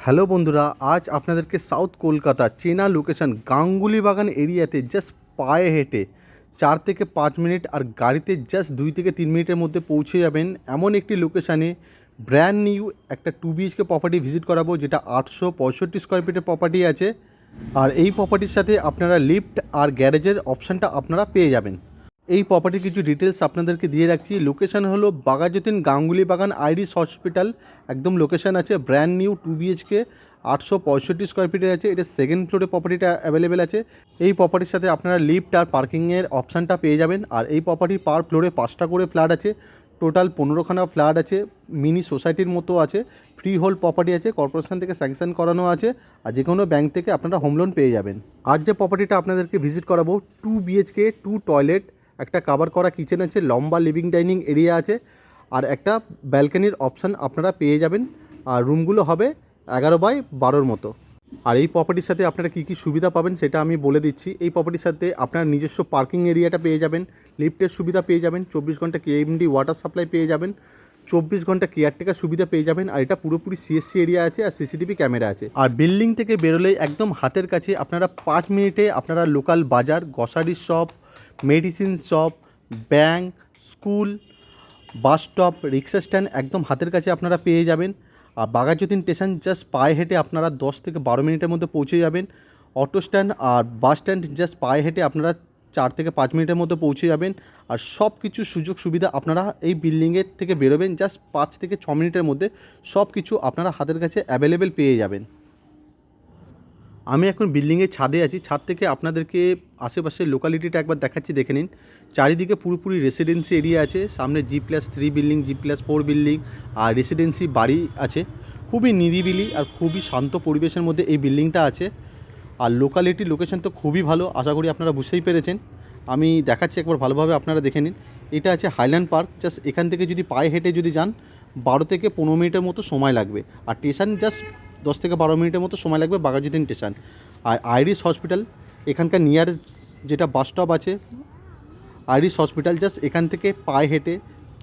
Hello বন্ধুরা, আজ আপনাদেরকে সাউথ কলকাতা চেনা লোকেশন গাঙ্গুলি বাগান এরিয়াতে জাস্ট পায়ে হেঁটে 4 থেকে 5 মিনিট আর গাড়িতে জাস্ট 2 থেকে 3 মিনিটের মধ্যে পৌঁছে যাবেন এমন একটি লোকেশানে ব্র্যান্ড নিউ একটা 2 BHK প্রপার্টি ভিজিট করাবো, যেটা 865 স্কোয়ার ফিটের প্রপার্টি আছে। আর এই প্রপার্টির সাথে আপনারা লিফট আর গ্যারেজের অপশানটা আপনারা পেয়ে যাবেন। এই প্রপার্টির কিছু ডিটেলস আপনাদেরকে দিয়ে রাখছি। লোকেশান হলো বাঘাযতীন গাঙ্গুলি বাগান আইরিস হসপিটাল, একদম লোকেশান আছে। ব্র্যান্ড নিউ 2 BHK 865 স্কোয়ার ফিটের আছে। এটা সেকেন্ড ফ্লোরে প্রপার্টিটা অ্যাভেলেবেল আছে। এই প্রপার্টির সাথে আপনারা লিফট আর পার্কিংয়ের অপশানটা পেয়ে যাবেন। আর এই প্রপার্টির পার ফ্লোরে 5টা করে ফ্ল্যাট আছে। টোটাল 15খানা ফ্ল্যাট আছে, মিনি সোসাইটির মতো আছে। ফ্রি হোল্ড প্রপার্টি আছে, কর্পোরেশন থেকে স্যাংশন করানো আছে। আর যে কোনো ব্যাংক থেকে আপনারা হোম লোন পেয়ে যাবেন। আজ যে প্রপার্টিটা আপনাদেরকে ভিজিট করাবো 2 BHK 2 টয়লেট, একটা কাভার করা কিচেন আছে, লম্বা লিভিং ডাইনিং এরিয়া আছে, আর একটা ব্যালকনির অপশান আপনারা পেয়ে যাবেন। আর রুমগুলো হবে 11x12 মতো। আর এই প্রপার্টির সাথে আপনারা কী কী সুবিধা পাবেন সেটা আমি বলে দিচ্ছি। এই প্রপার্টির সাথে আপনারা নিজস্ব পার্কিং এরিয়াটা পেয়ে যাবেন, লিফটের সুবিধা পেয়ে যাবেন, 24 ঘন্টা কেএমডি ওয়াটার সাপ্লাই পেয়ে যাবেন, 24 ঘন্টা কেয়ারটেকার সুবিধা পেয়ে যাবেন। আর এটা পুরোপুরি সিএসসি এরিয়া আছে আর সিসিটিভি ক্যামেরা আছে। আর বিল্ডিং থেকে বেরোলেই একদম হাতের কাছে আপনারা 5 মিনিটে আপনারা লোকাল বাজার, grocery shop, medicine shop, bank, school, bus stop, রিক্সা স্ট্যান্ড একদম হাতের কাছে আপনারা পেয়ে যাবেন। আর বাঘাযতীন স্টেশন জাস্ট পায়ে হেঁটে আপনারা 10 থেকে 12 মিনিটের মধ্যে পৌঁছে যাবেন। অটো স্ট্যান্ড আর বাস স্ট্যান্ড জাস্ট পায়ে হেঁটে আপনারা 4 থেকে 5 মিনিটের মধ্যে পৌঁছে যাবেন। আর সব কিছু সুযোগ সুবিধা আপনারা এই বিল্ডিংয়ের থেকে বেরোবেন জাস্ট 5 থেকে 6 মিনিটের মধ্যে সব কিছু আপনারা হাতের কাছে অ্যাভেলেবেল পেয়ে যাবেন। আমি এখন বিল্ডিংয়ের ছাদে আছি। ছাদ থেকে আপনাদেরকে আশেপাশের লোকালিটিটা একবার দেখাচ্ছি, দেখে নিন। চারিদিকে পুরোপুরি রেসিডেন্সি এরিয়া আছে। সামনে G+3 বিল্ডিং, G+4 বিল্ডিং আর রেসিডেন্সি বাড়ি আছে। খুবই নিরিবিলি আর খুবই শান্ত পরিবেশের মধ্যে এই বিল্ডিংটা আছে। আর লোকেশন তো খুবই ভালো, আশা করি আপনারা বুঝতেই পেরেছেন। আমি দেখাচ্ছি একবার ভালোভাবে, আপনারা দেখে নিন। এটা আছে হাইল্যান্ড পার্ক। জাস্ট এখান থেকে যদি পায়ে হেঁটে যদি যান 12 থেকে 15 মিনিটের মতো সময় লাগবে। আর স্টেশন জাস্ট 10 থেকে 12 মিনিটের মতো সময় লাগবে বাঘাযতীন স্টেশন। আর আইরিস হসপিটাল এখানকার নিয়ার যেটা বাস স্টপ আছে, আইরিস হসপিটাল জাস্ট এখান থেকে পায়ে হেঁটে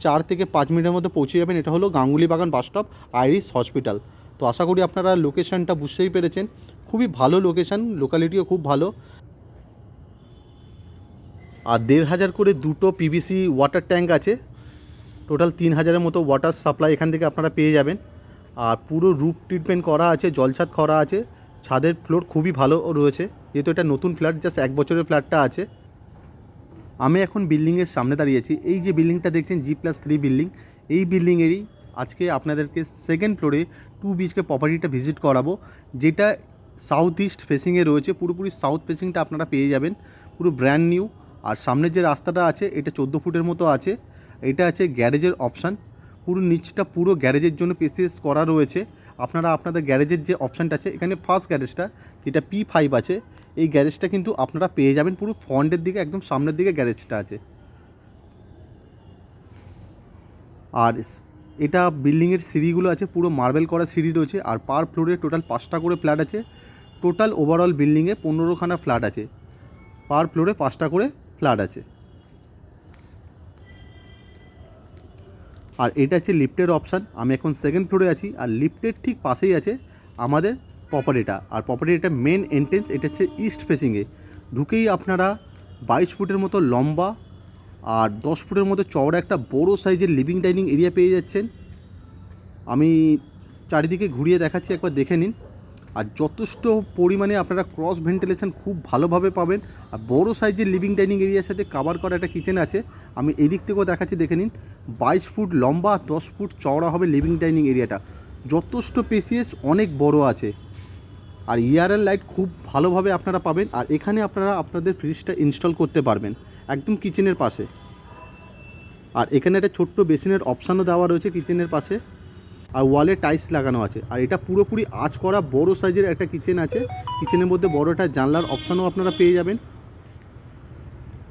4 থেকে 5 মিনিটের মধ্যে পৌঁছে যাবেন। এটা হলো গাঙ্গুলি বাগান বাস স্টপ, আইরিস হসপিটাল। তো আশা করি আপনারা লোকেশনটা বুঝতেই পেরেছেন। খুবই ভালো লোকেশন, লোকালিটিও খুব ভালো। আর 1500 করে দুটো পিভিসি ওয়াটার ট্যাঙ্ক আছে। টোটাল 3000-এর মতো ওয়াটার সাপ্লাই এখান থেকে আপনারা পেয়ে যাবেন। আর পুরো রুফ ট্রিটমেন্ট করা আছে, জলছাদ করা আছে। ছাদের ফ্লোর খুবই ভালো রয়েছে, যেহেতু এটা নতুন ফ্ল্যাট, জাস্ট 1 বছরের ফ্ল্যাটটা আছে। আমি এখন বিল্ডিংয়ের সামনে দাঁড়িয়েছি। এই যে বিল্ডিংটা দেখছেন G+3 বিল্ডিং, এই বিল্ডিংয়েরই আজকে আপনাদেরকে সেকেন্ড ফ্লোরে 2 BHK প্রপার্টিটা ভিজিট করাবো, যেটা সাউথ ইস্ট ফেসিংয়ে রয়েছে। পুরোপুরি সাউথ ফেসিংটা আপনারা পেয়ে যাবেন, পুরো ব্র্যান্ড নিউ। আর সামনের যে রাস্তাটা আছে এটা 14 ফুটের মতো আছে। এটা আছে গ্যারেজের অপশান, পুরো নিচটা পুরো গ্যারেজের জন্য পেসিএস করা রয়েছে। আপনারা আপনাদের গ্যারেজের যে অপশানটা আছে, এখানে ফার্স্ট গ্যারেজটা যেটা P5 আছে, এই গ্যারেজটা কিন্তু আপনারা পেয়ে যাবেন পুরো ফ্রন্টের দিকে, একদম সামনের দিকে গ্যারেজটা আছে। আর এটা বিল্ডিংয়ের সিঁড়িগুলো আছে, পুরো মার্বেল করা সিঁড়ি রয়েছে। আর পার ফ্লোরে টোটাল 5টা করে ফ্ল্যাট আছে। টোটাল ওভারঅল বিল্ডিংয়ে 15খানা ফ্ল্যাট আছে। পার ফ্লোরে 5টা করে ফ্ল্যাট আছে। আর এটা হচ্ছে লিফটের অপশান। আমি এখন সেকেন্ড ফ্লোরে আছি, আর লিফটের ঠিক পাশেই আছে আমাদের প্রপার্টিটা। আর প্রপার্টিটা মেন এন্ট্রেন্স এটা হচ্ছে ইস্ট ফেসিংয়ে। ঢুকেই আপনারা 22 ফুটের মতো লম্বা আর 10 ফুটের মতো চওড়া একটা বড় সাইজের লিভিং ডাইনিং এরিয়া পেয়ে যাচ্ছেন। আমি চারিদিকে ঘুরিয়ে দেখাচ্ছি, একবার দেখে নিন। আর যথেষ্ট পরিমাণে আপনারা ক্রস ভেন্টিলেশন খুব ভালোভাবে পাবেন। আর বড় সাইজের লিভিং ডাইনিং এরিয়ার সাথে কাভার করা একটা কিচেন আছে। আমি এদিক থেকেও দেখাচ্ছি, দেখে নিন। 22 ফুট লম্বা আর 10 ফুট চওড়া হবে লিভিং ডাইনিং এরিয়াটা। যথেষ্ট স্পেসিয়াস, অনেক বড় আছে। আর ইয়ারএল লাইট খুব ভালোভাবে আপনারা পাবেন। আর এখানে আপনারা আপনাদের ফ্রিজটা ইনস্টল করতে পারবেন একদম কিচেনের পাশে। আর এখানে একটা ছোট্ট বেসিনের অপশানও দেওয়া রয়েছে কিচেনের পাশে। আর ওয়ালে টাইলস লাগানো আছে। আর এটা পুরোপুরি আঁচ করা বড় সাইজের একটা কিচেন আছে। কিচেনের মধ্যে বড় একটা জানলার অপশানও আপনারা পেয়ে যাবেন।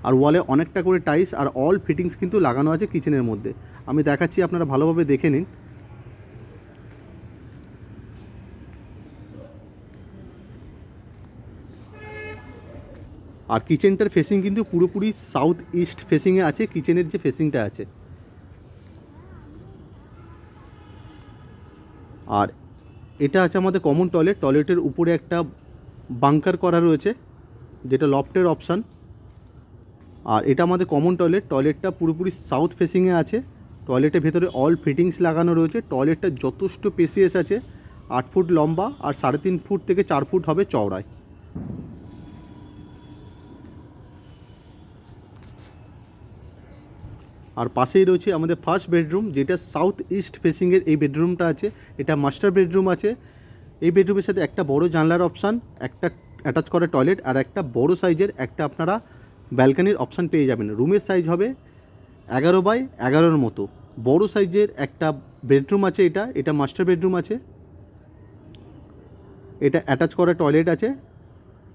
আর ওয়ালে অনেকটা করে টাইলস আর অল ফিটিংস কিন্তু লাগানো আছে কিচেনের মধ্যে। আমি দেখাচ্ছি, আপনারা ভালোভাবে দেখে নিন। আর কিচেনটার ফেসিং কিন্তু পুরোপুরি সাউথ ইস্ট ফেসিংয়ে আছে, কিচেনের যে ফেসিংটা আছে। আর এটা আছে আমাদের কমন টয়লেট। টয়লেটের উপরে একটা বাংকার করা রয়েছে, যেটা লফটের অপশান। আর এটা আমাদের কমন টয়লেট। টয়লেটটা পুরোপুরি সাউথ ফেসিংয়ে আছে। টয়লেটের ভেতরে অল ফিটিংস লাগানো রয়েছে। টয়লেটটা যথেষ্ট স্পেসিয়াস আছে, 8 ফুট লম্বা আর 3.5 ফুট থেকে 4 ফুট হবে চওড়ায়। আর পাশেই রয়েছে আমাদের ফার্স্ট বেডরুম, যেটা সাউথ ইস্ট ফেসিংয়ের এই বেডরুমটা আছে। এটা মাস্টার বেডরুম আছে। এই বেডরুমের সাথে একটা বড় জানলার অপশান, একটা অ্যাটাচ করা টয়লেট আর একটা বড় সাইজের একটা আপনারা ব্যালকানির অপশান পেয়ে যাবেন। রুমের সাইজ হবে 11x11 মতো। বড় সাইজের একটা বেডরুম আছে। এটা মাস্টার বেডরুম আছে। এটা অ্যাটাচ করা টয়লেট আছে।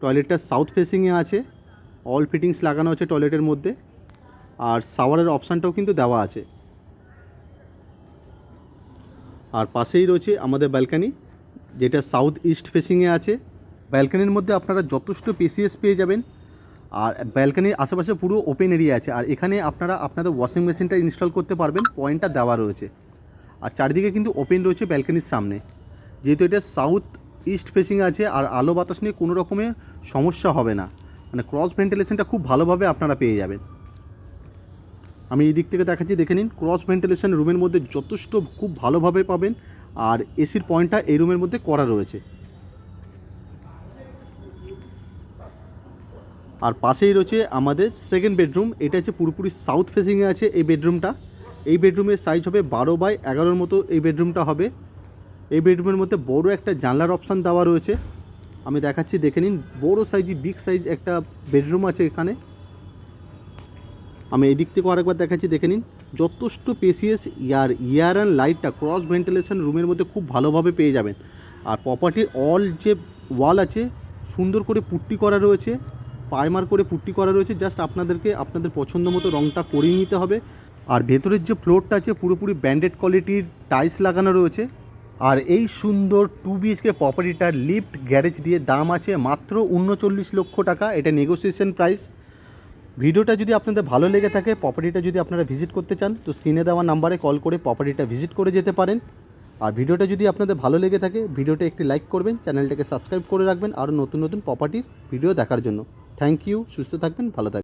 টয়লেটটা সাউথ ফেসিংয়ে আছে। অল ফিটিংস লাগানো আছে টয়লেটের মধ্যে। আর শাওয়ারের অপশানটাও কিন্তু দেওয়া আছে। আর পাশেই রয়েছে আমাদের ব্যালকানি, যেটা সাউথ ইস্ট ফেসিংয়ে আছে। ব্যালকানির মধ্যে আপনারা যথেষ্ট স্পেসিয়াস পেয়ে যাবেন। আর ব্যালকানির আশেপাশে পুরো ওপেন এরিয়া আছে। আর এখানে আপনারা আপনাদের ওয়াশিং মেশিনটা ইনস্টল করতে পারবেন, পয়েন্টটা দেওয়া রয়েছে। আর চারিদিকে কিন্তু ওপেন রয়েছে ব্যালকানির সামনে। যেহেতু এটা সাউথ ইস্ট ফেসিং আছে আর আলো বাতাস নিয়ে কোনো রকমের সমস্যা হবে না, মানে ক্রস ভেন্টিলেশনটা খুব ভালোভাবে আপনারা পেয়ে যাবেন। আমি এই দিক থেকে দেখাচ্ছি, দেখে নিন। ক্রস ভেন্টিলেশন রুমের মধ্যে যথেষ্ট খুব ভালোভাবে পাবেন। আর এসির পয়েন্টটা এই রুমের মধ্যে করা রয়েছে। আর পাশেই রয়েছে আমাদের সেকেন্ড বেডরুম। এটা হচ্ছে পুরোপুরি সাউথ ফেসিংয়ে আছে এই বেডরুমটা। এই বেডরুমের সাইজ হবে 12x11 মতো এই বেডরুমটা হবে। এই বেডরুমের মধ্যে বড় একটা জানলার অপশান দেওয়া রয়েছে। আমি দেখাচ্ছি, দেখে নিন। বড় সাইজ, বিগ সাইজ একটা বেডরুম আছে এখানে। আমি এই দিক থেকেও আরেকবার দেখাচ্ছি, দেখে নিন। যথেষ্ট স্পেসিয়াস। এয়ার অ্যান্ড লাইটটা ক্রস ভেন্টিলেশন রুমের মধ্যে খুব ভালোভাবে পেয়ে যাবেন। আর প্রপার্টির অল যে ওয়াল আছে সুন্দর করে পুট্টি করা রয়েছে, প্রাইমার করে পুট্টি করা রয়েছে। জাস্ট আপনাদেরকে আপনাদের পছন্দ মতো রঙটা করিয়ে নিতে হবে। আর ভেতরের যে ফ্লোরটা আছে পুরোপুরি ব্র্যান্ডেড কোয়ালিটির টাইলস লাগানো রয়েছে। আর এই সুন্দর 2 BHK প্রপার্টিটার লিফট গ্যারেজ দিয়ে দাম আছে মাত্র 39 লক্ষ টাকা। এটা নেগোসিয়েশন প্রাইস। ভিডিওটা যদি আপনাদের ভালো লেগে থাকে, প্রপার্টিটা যদি আপনারা ভিজিট করতে চান, তো স্ক্রিনে দেওয়া নাম্বারে কল করে প্রপার্টিটা ভিজিট করে যেতে পারেন। আর ভিডিওটা যদি আপনাদের ভালো লেগে থাকে, ভিডিওটা একটি লাইক করবেন, চ্যানেলটাকে সাবস্ক্রাইব করে রাখবেন আরও নতুন নতুন প্রপার্টির ভিডিও দেখার জন্য। Thank you. সুস্থ থাকবেন, ভালো থাকবেন।